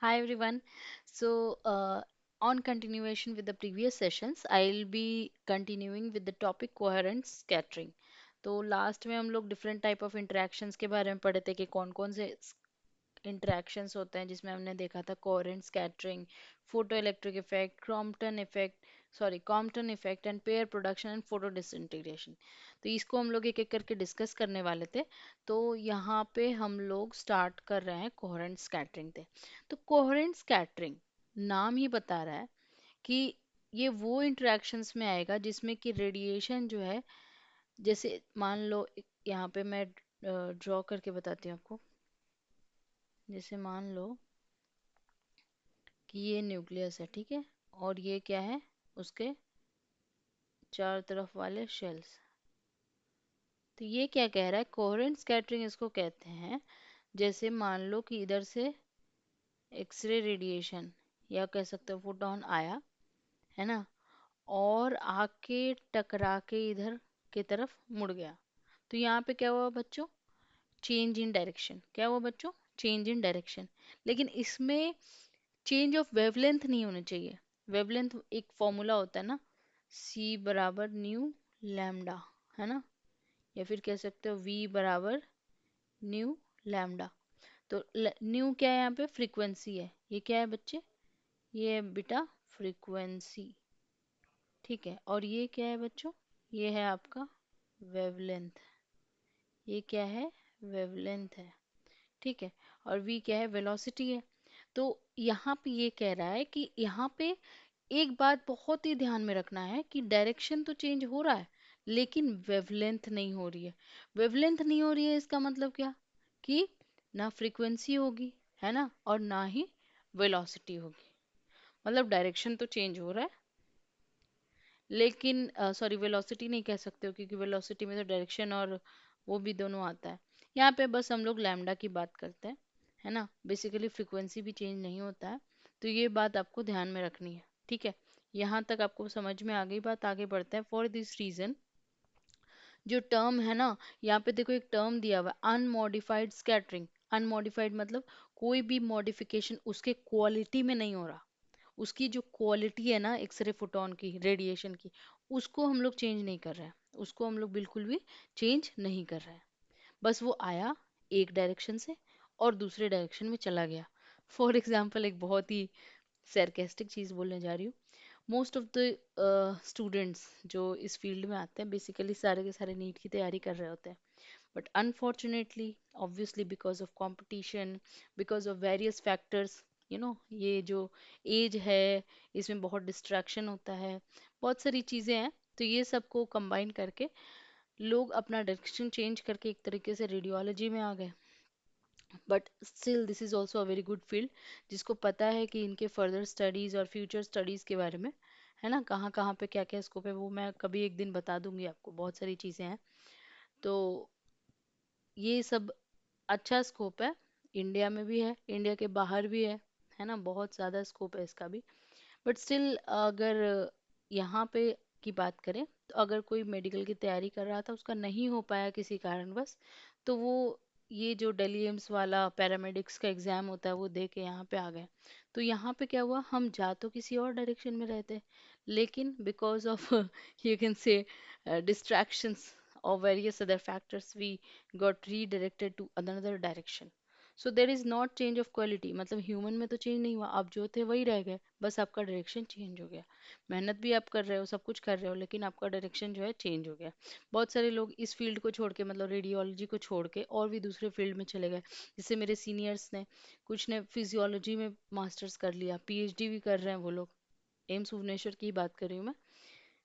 Hi everyone. On continuation with the previous sessions, I'll be continuing with the topic coherent scattering. तो last में हम लोग different type of interactions के बारे में पढ़े थे कि कौन कौन से इंटरेक्शंस होते हैं जिसमें हमने देखा था coherent scattering, photo electric effect, Crompton effect and pair production and photo disintegration. तो इसको हम लोग एक एक करके डिस्कस करने वाले थे। तो यहाँ पे हम लोग स्टार्ट कर रहे हैं कोहेरेंट स्कैटरिंग से। तो कोहेरेंट स्कैटरिंग नाम ही बता रहा है कि ये वो इंटरेक्शंस में आएगा जिसमें कि रेडिएशन जो है, जैसे मान लो यहाँ पे मैं ड्रॉ करके बताती हूँ आपको। जैसे मान लो कि ये न्यूक्लियस है, ठीक है, और ये क्या है, उसके चारों तरफ वाले शेल्स। तो ये क्या कह रहा है, कोहेरेंट स्कैटरिंग इसको कहते हैं। जैसे मान लो कि इधर से एक्सरे रेडिएशन या कह सकते हो फोटोन आया, है ना, और आके टकरा के इधर की तरफ मुड़ गया। तो यहाँ पे क्या हुआ बच्चों, चेंज इन डायरेक्शन। क्या हुआ बच्चों, चेंज इन डायरेक्शन। लेकिन इसमें चेंज ऑफ वेवलेंथ नहीं होना चाहिए। वेवलेंथ एक फॉर्मूला होता है ना, सी बराबर न्यू लैम्डा, है ना, या फिर कह सकते हो वी बराबर न्यू लैम्डा। तो न्यू क्या है, यहाँ पे फ्रीक्वेंसी है। ये क्या है बच्चे, ये है बेटा फ्रीक्वेंसी, ठीक है। और ये क्या है बच्चों, ये है आपका वेवलेंथ। ये क्या है, वेवलेंथ है, ठीक है। और v क्या है, वेलोसिटी है। तो यहाँ पे ये कह रहा है कि यहाँ पे एक बात बहुत ही ध्यान में रखना है कि डायरेक्शन तो चेंज हो रहा है लेकिन वेवलेंथ नहीं हो रही है। वेवलेंथ नहीं हो रही है इसका मतलब क्या, कि ना फ्रीक्वेंसी होगी, है ना, और ना ही वेलोसिटी होगी। मतलब डायरेक्शन तो चेंज हो रहा है लेकिन सॉरी, वेलोसिटी नहीं कह सकते हो क्योंकि वेलोसिटी में तो डायरेक्शन और वो भी दोनों आता है। यहाँ पे बस हम लोग लैम्डा की बात करते हैं, है ना। बेसिकली फ्रीक्वेंसी भी चेंज नहीं होता है। तो ये बात आपको ध्यान में रखनी है, ठीक है। यहाँ तक आपको समझ में आ गई बात, आगे बढ़ते हैं। फॉर दिस रीजन, जो टर्म है ना, यहाँ पे देखो एक टर्म दिया हुआ है अनमॉडिफाइड स्कैटरिंग। अनमॉडिफाइड मतलब कोई भी मॉडिफिकेशन उसके क्वालिटी में नहीं हो रहा। उसकी जो क्वालिटी है ना एक्सरे फोटोन की, रेडिएशन की, उसको हम लोग चेंज नहीं कर रहे हैं। उसको हम लोग बिल्कुल भी चेंज नहीं कर रहे हैं। बस वो आया एक डायरेक्शन से और दूसरे डायरेक्शन में चला गया। फॉर एग्जाम्पल एक बहुत ही सरकेस्टिक चीज़ बोलने जा रही हूँ। मोस्ट ऑफ द स्टूडेंट्स जो इस फील्ड में आते हैं बेसिकली सारे के सारे नीट की तैयारी कर रहे होते हैं। But unfortunately, obviously because of competition, because of various factors, ये जो एज है इसमें बहुत डिस्ट्रैक्शन होता है, बहुत सारी चीज़ें हैं। तो ये सबको कंबाइन करके लोग अपना डायरेक्शन चेंज करके एक तरीके से रेडियोलॉजी में आ गए। But still this is also a very good field, जिसको पता है कि इनके फर्दर स्टडीज़ और फ्यूचर स्टडीज़ के बारे में, है ना, कहाँ कहाँ पे क्या क्या स्कोप है, वो मैं कभी एक दिन बता दूंगी आपको। बहुत सारी चीज़ें हैं। तो ये सब अच्छा स्कोप है। इंडिया में भी है, इंडिया के बाहर भी है ना, बहुत ज़्यादा स्कोप है इसका भी। बट स्टिल अगर यहाँ पे की बात करें, तो अगर कोई मेडिकल की तैयारी कर रहा था, उसका नहीं हो पाया किसी कारणवश, तो वो ये जो दिल्ली एम्स वाला पैरामेडिक्स का एग्ज़ाम होता है वो दे के यहाँ पे आ गए। तो यहाँ पे क्या हुआ, हम जा तो किसी और डायरेक्शन में रहते, लेकिन because of you can say distractions or various other factors, we got redirected to another direction. So there is not change of quality, मतलब ह्यूमन में तो चेंज नहीं हुआ, आप जो थे वही रह गए, बस आपका डायरेक्शन चेंज हो गया। मेहनत भी आप कर रहे हो, सब कुछ कर रहे हो, लेकिन आपका डायरेक्शन जो है चेंज हो गया। बहुत सारे लोग इस फील्ड को छोड़ के, मतलब रेडियोलॉजी को छोड़ के और भी दूसरे फील्ड में चले गए। जैसे मेरे सीनियर्स ने, कुछ ने फिजियोलॉजी में मास्टर्स कर लिया, पीएचडी भी कर रहे हैं वो लोग। एम्स भुवनेश्वर की बात कर रही हूँ मैं,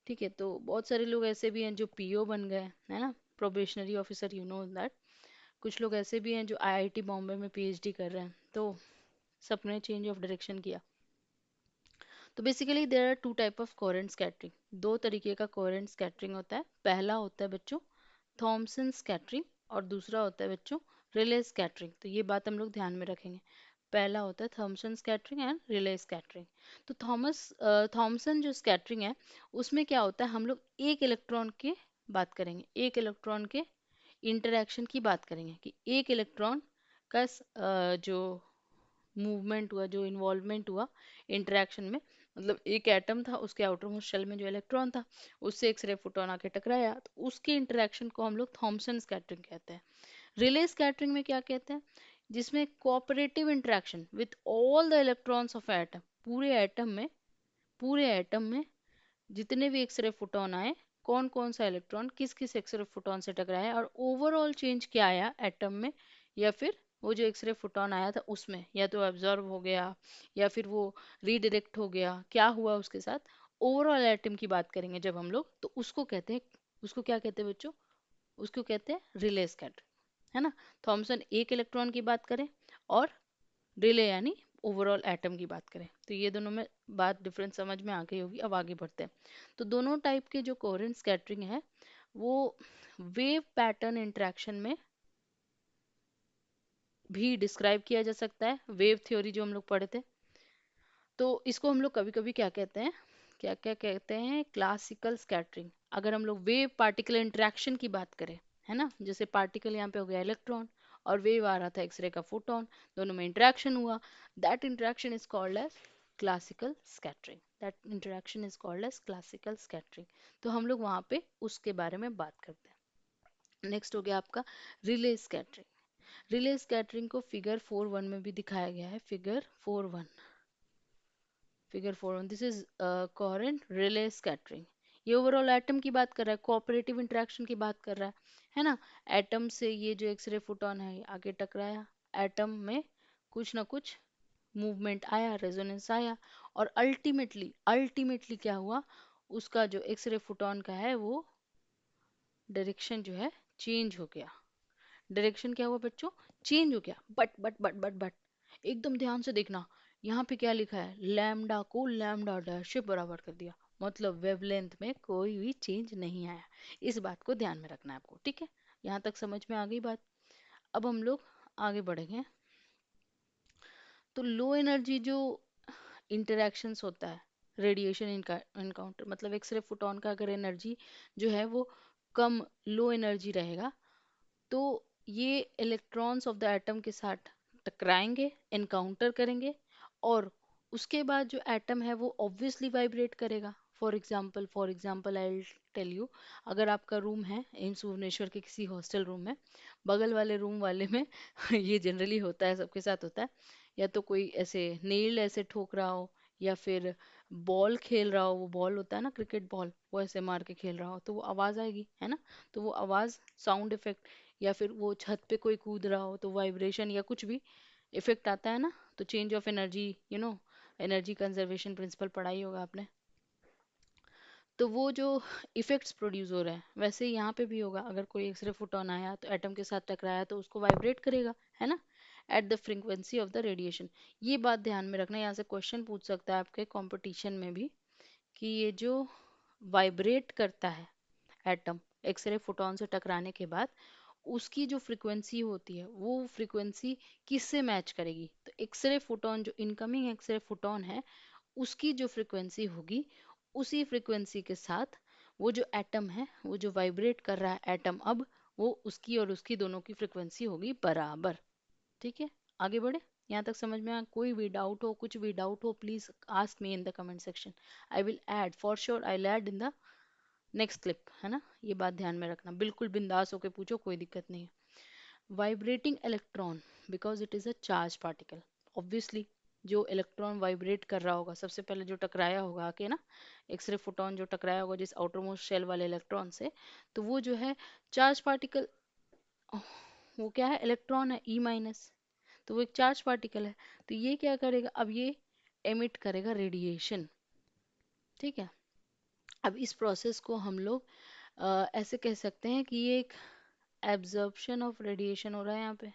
ठीक है। तो बहुत सारे लोग ऐसे भी हैं जो पीओ बन गए, है ना, probationary officer, you know that. कुछ लोग ऐसे भी हैं जो आईआईटी बॉम्बे में पीएचडी कर रहे हैं। तो सबने चेंज ऑफ डायरेक्शन किया। तो basically there are two type of coherent scattering. दो तरीके का कोहेरेंट स्कैटरिंग होता है। पहला होता है बच्चों थॉमसन स्कैटरिंग, और दूसरा होता है बच्चों रिले स्कैटरिंग। तो ये बात हम लोग ध्यान में रखेंगे। पहला होता है Thomson scattering and Rayleigh scattering. तो थॉमसन जो स्कैटरिंग है, उसमें क्या होता है, हम लोग एक इलेक्ट्रॉन के बात करेंगे, एक इलेक्ट्रॉन के इंटरेक्शन की बात करेंगे कि एक इलेक्ट्रॉन का जो मूवमेंट हुआ, जो इन्वॉल्वमेंट हुआ इंटरेक्शन में, मतलब एक एटम था, उसके आउटर मोस्ट शेल में जो इलेक्ट्रॉन था, उससे एक्सरे फोटोन आके टकराया, तो उसके इंटरेक्शन को हम लोग थॉमसन स्कैटरिंग कहते हैं। रिले स्कैटरिंग में क्या कहते हैं, जिसमें cooperative interaction with all the electrons of atom, पूरे एटम में जितने भी एक्सरे फोटोन आए, कौन कौन सा इलेक्ट्रॉन किस किस एक्सरे फोटोन से टकराया, और ओवरऑल चेंज क्या आया एटम में, या फिर वो जो एक्सरे फोटोन आया था उसमें या तो एब्जॉर्ब हो गया या फिर वो रीडायरेक्ट हो गया, क्या हुआ उसके साथ, ओवरऑल एटम की बात करेंगे जब हम लोग, तो उसको कहते हैं, उसको क्या कहते हैं बच्चों, उसको कहते हैं रिले स्कैटरिंग, है ना। थॉमसन एक इलेक्ट्रॉन की बात करें और रिले यानी ओवरऑल एटम की बात करें, तो ये दोनों में बात डिफरेंस समझ में आ गई होगी। अब आगे बढ़ते हैं। तो दोनों टाइप के जो कोहेरेंट स्कैटरिंग है वो वेव पैटर्न इंटरेक्शन में भी डिस्क्राइब किया जा सकता है, वेव थ्योरी जो हम लोग पढ़े थे। तो इसको हम लोग कभी कभी क्या कहते हैं, क्या क्या कहते हैं, क्लासिकल स्कैटरिंग। अगर हम लोग वेव पार्टिकल इंटरेक्शन की बात करें, है ना, जैसे पार्टिकल यहाँ पे हो गया इलेक्ट्रॉन और वेव आ रहा था एक्सरे का फोटोन, दोनों में इंटरेक्शन हुआ, that interaction is called as classical scattering, that interaction is called as classical scattering. तो हम लोग वहाँ पे उसके बारे में बात करते हैं। नेक्स्ट हो गया आपका रिले स्कैटरिंग। रिले स्कैटरिंग को फिगर 4.1 में भी दिखाया गया है, figure 4.1, this is coherent relay scattering. ये ओवरऑल एटम की बात कर रहा है, कोऑपरेटिव इंटरेक्शन की बात कर रहा है ना। एटम से ये जो एक्सरे फोटोन है ये आगे टकराया, एटम में कुछ ना कुछ मूवमेंट आया, रेजोनेंस आया, और अल्टीमेटली क्या हुआ, उसका जो एक्सरे फोटोन का है वो डायरेक्शन जो है चेंज हो गया। डायरेक्शन क्या हुआ बच्चों, चेंज हो गया। बट एकदम ध्यान से देखना, यहाँ पे क्या लिखा है, लैम्डा को लैम्डा डैश से बराबर कर दिया, मतलब वेवलेंथ में कोई भी चेंज नहीं आया। इस बात को ध्यान में रखना है आपको, ठीक है। यहाँ तक समझ में आ गई बात। अब हम लोग आगे बढ़ेंगे। तो लो एनर्जी जो इंटरेक्शंस होता है, रेडिएशन इनकाउंटर, मतलब एक्सरे फोटोन का अगर एनर्जी जो है वो कम, लो एनर्जी रहेगा, तो ये इलेक्ट्रॉन्स ऑफ द एटम के साथ टकराएंगे, एनकाउंटर करेंगे, और उसके बाद जो एटम है वो ऑब्वियसली वाइब्रेट करेगा। For example I tell you, अगर आपका रूम है एम्स भुवनेश्वर के किसी हॉस्टल रूम में, बगल वाले रूम वाले में ये जनरली होता है, सबके साथ होता है, या तो कोई ऐसे नेल ऐसे ठोक रहा हो, या फिर बॉल खेल रहा हो, वो बॉल होता है ना क्रिकेट बॉल, वो ऐसे मार के खेल रहा हो, तो वो आवाज आएगी, है ना। तो वो आवाज, साउंड इफेक्ट, या फिर वो छत पे कोई कूद रहा हो तो वाइब्रेशन या कुछ भी इफेक्ट आता है ना। तो change of energy, energy conservation principle पढ़ा ही होगा आपने। तो वो जो इफेक्ट्स प्रोड्यूस हो रहे हैं वैसे ही यहाँ पे भी होगा, अगर कोई एक्सरे फोटोन आया तो एटम के साथ टकराया तो उसको वाइब्रेट करेगा, है ना, at the frequency of the radiation. ये बात ध्यान में रखना, यहाँ से क्वेश्चन पूछ सकता है आपके कंपटीशन में भी, कि ये जो वाइब्रेट करता है एटम एक्सरे फोटोन से टकराने के बाद, उसकी जो फ्रीक्वेंसी होती है वो फ्रीक्वेंसी किससे मैच करेगी, तो एक्सरे फोटोन, जो इनकमिंग एक्सरे फोटोन है उसकी जो फ्रीक्वेंसी होगी, उसी फ्रीक्वेंसी के साथ वो जो एटम है, वो जो वाइब्रेट कर रहा है एटम, अब वो उसकी और उसकी दोनों की फ्रीक्वेंसी होगी बराबर, ठीक है। आगे बढ़े, यहाँ तक समझ में आया? कोई भी डाउट हो, कुछ भी डाउट हो, please ask me in the comment section, I will add for sure, I add in the next clip, है ना। ये बात ध्यान में रखना, बिल्कुल बिंदास होके पूछो, कोई दिक्कत नहीं है। Vibrating electron, because it is a charge particle, obviously जो इलेक्ट्रॉन वाइब्रेट कर रहा होगा, सबसे पहले जो टकराया होगा आके ना, एक्सरे फोटोन जो टकराया होगा जिस आउटर मोस्ट शेल वाले इलेक्ट्रॉन से, तो वो जो है चार्ज पार्टिकल, वो क्या है, इलेक्ट्रॉन है, E-, तो वो एक चार्ज पार्टिकल है। तो ये क्या करेगा, अब ये एमिट करेगा रेडिएशन, ठीक है। अब इस प्रोसेस को हम लोग ऐसे कह सकते हैं कि ये एक एब्जॉर्प्शन ऑफ रेडिएशन हो रहा है यहाँ पे,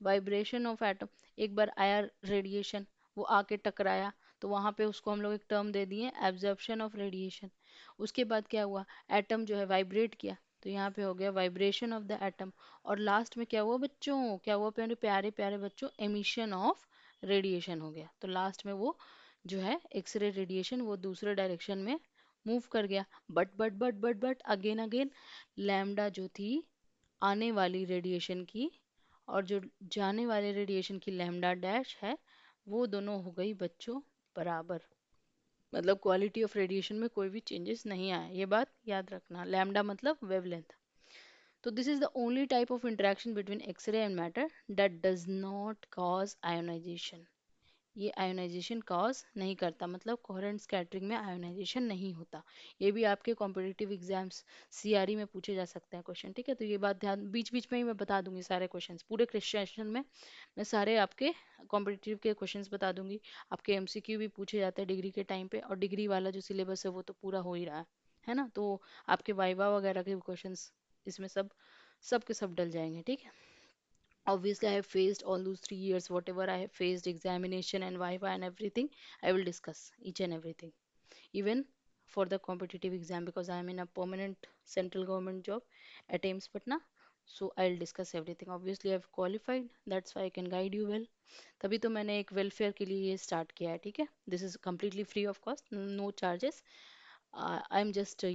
वाइब्रेशन ऑफ एटम। एक बार आया रेडिएशन, वो आके टकराया, तो वहां पे उसको हम लोग एक टर्म दे दिए, एब्जॉर्प्शन ऑफ रेडिएशन। उसके बाद क्या हुआ, एटम जो है वाइब्रेट किया, तो यहाँ पे हो गया वाइब्रेशन ऑफ द एटम। और लास्ट में क्या हुआ बच्चों, क्या हुआ मेरे प्यारे प्यारे बच्चों, एमिशन ऑफ रेडिएशन हो गया। तो लास्ट में वो जो है एक्सरे रेडिएशन वो दूसरे डायरेक्शन में मूव कर गया। बट अगेन अगेन लैम्डा जो थी आने वाली रेडिएशन की, और जो जाने वाले रेडिएशन की लैम्डा डैश है वो दोनों हो गई बच्चों बराबर। मतलब क्वालिटी ऑफ रेडिएशन में कोई भी चेंजेस नहीं आया, ये बात याद रखना। लैम्डा मतलब वेवलेंथ। तो this is the only type of interaction between X-ray and matter that does not cause ionisation. ये आयोनाइजेशन कॉज नहीं करता, मतलब कोहेरेंट स्कैटरिंग में आयोनाइजेशन नहीं होता। ये भी आपके कॉम्पिटिटिव एग्जाम्स सीआरई में पूछे जा सकते हैं क्वेश्चन, ठीक है। तो ये बात ध्यान, बीच बीच में ही मैं बता दूंगी सारे क्वेश्चंस, पूरे क्वेश्चन में मैं सारे आपके कॉम्पिटिटिव के क्वेश्चंस बता दूंगी। आपके एमसीक्यू भी पूछे जाते हैं डिग्री के टाइम पे, और डिग्री वाला जो सिलेबस है वो तो पूरा हो ही रहा है ना। तो आपके वाइवा वगैरह के क्वेश्चंस इसमें सब के सब डल जाएंगे, ठीक है। Obviously, I have faced all those 3 years, whatever I have faced, examination and viva and everything. I will discuss each and everything, even for the competitive exam, because I am in a permanent central government job at AIMS Patna. So I'll discuss everything. Obviously, I've qualified. That's why I can guide you well. तभी तो मैंने एक welfare के लिए ये start किया है, ठीक है। This is completely free of cost, no charges. I am just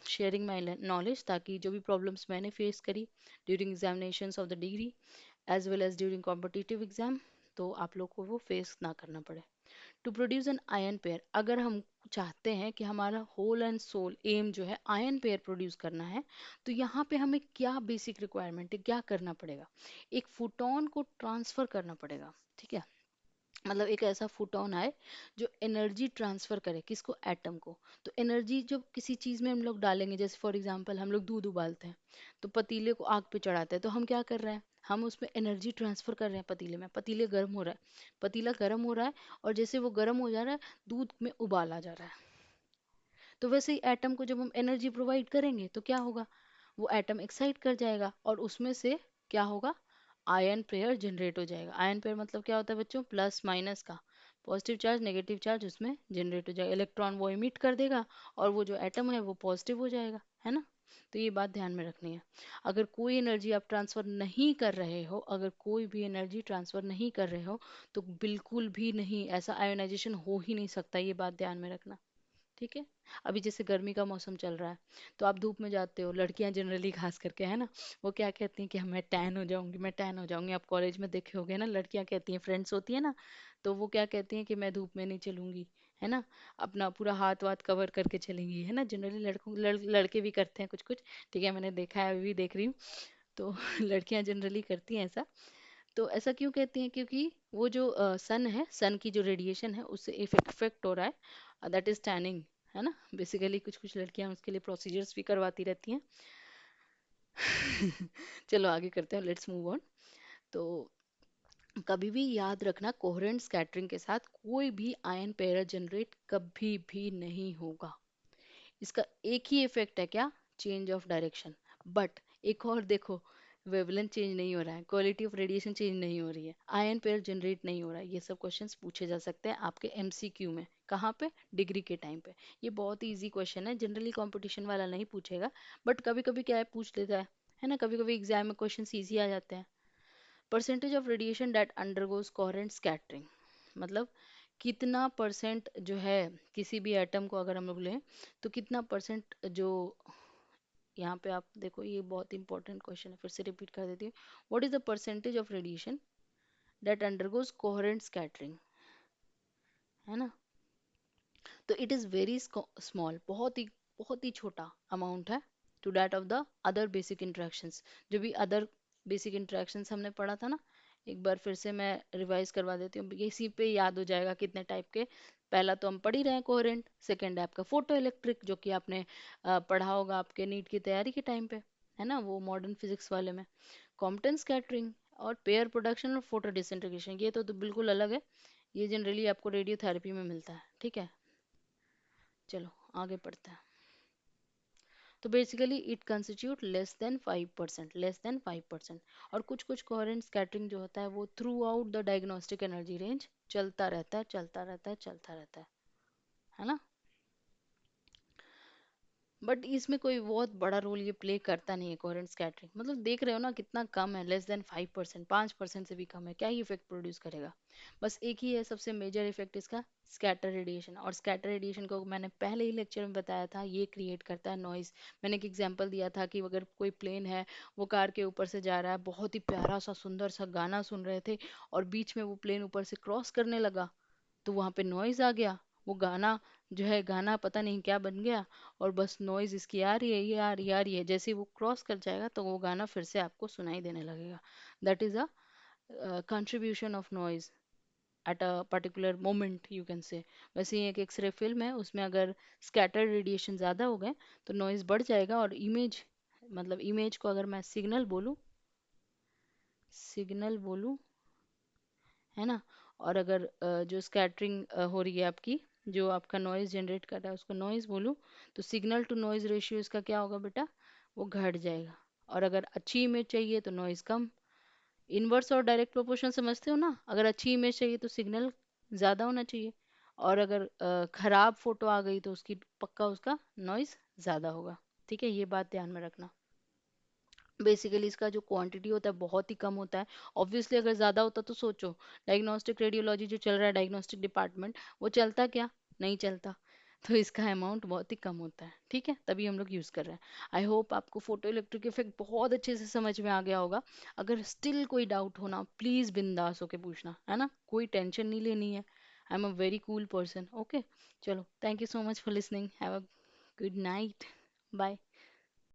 sharing my knowledge, ताकि जो भी प्रॉब्लम्स मैंने फेस करी during examinations of the degree as well as during competitive exam, तो आप लोग को वो फेस ना करना पड़े। To produce an ion pair, अगर हम चाहते हैं कि हमारा होल एंड सोल एम जो है आयन पेयर प्रोड्यूस करना है, तो यहाँ पे हमें क्या बेसिक रिक्वायरमेंट है, क्या करना पड़ेगा। एक फोटोन को ट्रांसफर करना पड़ेगा, ठीक है। मतलब एक ऐसा फोटोन आए जो एनर्जी ट्रांसफर करे, किसको, एटम को। तो एनर्जी जब किसी चीज में हम लोग डालेंगे, जैसे फॉर एग्जांपल हम लोग दूध उबालते हैं, तो पतीले को आग पे चढ़ाते हैं, तो हम क्या कर रहे हैं, हम उसमें एनर्जी ट्रांसफर कर रहे हैं पतीले में। पतीले गर्म हो रहा है, पतीला गर्म हो रहा है, और जैसे वो गर्म हो जा रहा है, दूध में उबाल आ जा रहा है। तो वैसे ही एटम को जब हम एनर्जी प्रोवाइड करेंगे तो क्या होगा, वो एटम एक्साइट कर जाएगा, और उसमें से क्या होगा, आयन पेयर जनरेट हो जाएगा। आयन पेयर मतलब क्या होता है बच्चों, प्लस माइनस का, पॉजिटिव चार्ज नेगेटिव चार्ज उसमें जनरेट हो जाएगा, इलेक्ट्रॉन वो इमिट कर देगा, और वो जो एटम है वो पॉजिटिव हो जाएगा, है ना। तो ये बात ध्यान में रखनी है। अगर कोई एनर्जी आप ट्रांसफर नहीं कर रहे हो, अगर कोई भी एनर्जी ट्रांसफर नहीं कर रहे हो, तो बिल्कुल भी नहीं, ऐसा आयोनाइजेशन हो ही नहीं सकता, ये बात ध्यान में रखना, ठीक है। अभी जैसे गर्मी का मौसम चल रहा है, तो आप धूप में जाते हो, लड़कियां जनरली खास करके, है ना, वो क्या कहती हैं कि मैं टैन हो जाऊंगी, मैं टैन हो जाऊंगी। आप कॉलेज में देखे होगे ना, लड़कियां कहती हैं, फ्रेंड्स होती है ना, तो वो क्या कहती हैं कि मैं धूप में नहीं चलूंगी, है ना, अपना पूरा हाथ वाथ कवर करके चलेंगी, है ना। जनरली लड़के भी करते हैं कुछ कुछ, ठीक है, मैंने देखा है, अभी भी देख रही हूँ। तो लड़कियां जनरली करती हैं ऐसा। तो ऐसा क्यों कहती हैं, क्योंकि वो जो सन है, सन की जो रेडिएशन है उससे इफेक्ट हो रहा है, दैट इज टैनिंग, है ना। बेसिकली कुछ कुछ लड़कियां उसके लिए प्रोसीजर्स भी करवाती रहती हैं। चलो आगे करते हैं, लेट्स मूव ऑन। तो कभी भी याद रखना, कोहेरेंट स्कैटरिंग के साथ कोई भी आयन पेयर जनरेट कभी भी नहीं होगा। इसका एक ही इफेक्ट है, क्या, चेंज ऑफ डायरेक्शन। बट एक और देखो, वेवलेंथ चेंज नहीं हो रहा है, क्वालिटी ऑफ रेडिएशन चेंज नहीं हो रही है, आयन पेयर जनरेट नहीं हो रहा है। ये सब क्वेश्चंस पूछे जा सकते हैं आपके एमसीक्यू में, कहाँ पे, डिग्री के टाइम पे। ये बहुत ही इजी क्वेश्चन है, जनरली कंपटीशन वाला नहीं पूछेगा, बट कभी कभी क्या है, पूछ लेता है ना, कभी कभी एग्जाम में क्वेश्चन इजी आ जाते हैं। Percentage of radiation that undergoes coherent scattering, मतलब कितना परसेंट जो है, किसी भी एटम को अगर हम लोग लें, तो कितना परसेंट जो, यहाँ पे आप देखो, ये बहुत इंपॉर्टेंट क्वेश्चन है, फिर से रिपीट कर देती हूँ। What is the percentage of radiation that undergoes coherent scattering, है ना। तो इट इज वेरी स्मॉल, बहुत ही छोटा अमाउंट है, to that of the other basic interactions. जो भी अदर बेसिक इंटरेक्शंस हमने पढ़ा था ना, एक बार फिर से मैं रिवाइज करवा देती हूँ, इसी पे याद हो जाएगा कितने टाइप के। पहला तो हम पढ़ ही रहे हैं कोहेरेंट, सेकेंड है आपका फोटो इलेक्ट्रिक, जो कि आपने पढ़ा होगा आपके नीट की तैयारी के टाइम पे, है ना, वो मॉडर्न फिजिक्स वाले में। कॉम्पटन स्कैटरिंग और पेयर प्रोडक्शन और फोटो डिसइंटीग्रेशन, ये तो बिल्कुल अलग है, ये जनरली आपको रेडियोथेरेपी में मिलता है, ठीक है। चलो आगे पढ़ते हैं। तो basically it constitute less than 5%। और कुछ कुछ कोहेरेंट स्कैटरिंग जो होता है वो through out the diagnostic energy range चलता रहता है, चलता रहता है, चलता रहता है ना। बट इसमें कोई बहुत बड़ा रोल ये प्ले करता नहीं है कोहेरेंट स्कैटरिंग, मतलब देख रहे हो ना कितना कम है, लेस देन 5%, 5% से भी कम है, क्या ही इफेक्ट प्रोड्यूस करेगा। बस एक ही है सबसे मेजर इफेक्ट इसका, स्कैटर रेडिएशन। और स्कैटर रेडिएशन को मैंने पहले ही लेक्चर में बताया था, ये क्रिएट करता है नॉइज। मैंने एक एग्जांपल दिया था कि अगर कोई प्लेन है, वो कार के ऊपर से जा रहा है, बहुत ही प्यारा सा सुंदर सा गाना सुन रहे थे, और बीच में वो प्लेन ऊपर से क्रॉस करने लगा, तो वहां पे नॉइज आ गया। वो गाना जो है, गाना पता नहीं क्या बन गया, और बस नॉइज इसकी आ रही है, ये आ रही है, आ रही है, जैसे ही वो क्रॉस कर जाएगा तो वो गाना फिर से आपको सुनाई देने लगेगा। That is a contribution of noise at a particular moment, you can say. वैसे ही एक एक्सरे फिल्म है, उसमें अगर स्कैटर रेडिएशन ज़्यादा हो गए तो नॉइज बढ़ जाएगा, और इमेज, मतलब इमेज को अगर मैं सिग्नल बोलूँ, सिग्नल बोलूँ, है ना, और अगर जो स्कैटरिंग हो रही है आपकी, जो आपका नॉइज जनरेट कर रहा है उसको नॉइज बोलूँ, तो सिग्नल टू नॉइज रेशियो इसका क्या होगा बेटा, वो घट जाएगा। और अगर अच्छी इमेज चाहिए तो नॉइज कम। इनवर्स और डायरेक्ट प्रोपोर्शन समझते हो ना, अगर अच्छी इमेज चाहिए तो सिग्नल ज़्यादा होना चाहिए, और अगर खराब फोटो आ गई तो उसकी पक्का उसका नॉइज ज़्यादा होगा। ठीक है, ये बात ध्यान में रखना। बेसिकली इसका जो क्वांटिटी होता है बहुत ही कम होता है। ऑब्वियसली अगर ज़्यादा होता तो सोचो, डायग्नोस्टिक रेडियोलॉजी जो चल रहा है, डायग्नोस्टिक डिपार्टमेंट, वो चलता क्या, नहीं चलता। तो इसका अमाउंट बहुत ही कम होता है, ठीक है, तभी हम लोग यूज़ कर रहे हैं। आई होप आपको फोटो इलेक्ट्रिक इफेक्ट बहुत अच्छे से समझ में आ गया होगा। अगर स्टिल कोई डाउट हो ना, प्लीज़ बिंदास होके पूछना, है ना, कोई टेंशन नहीं लेनी है। I am a very cool person. Okay, चलो, thank you so much for listening, have a good night, bye.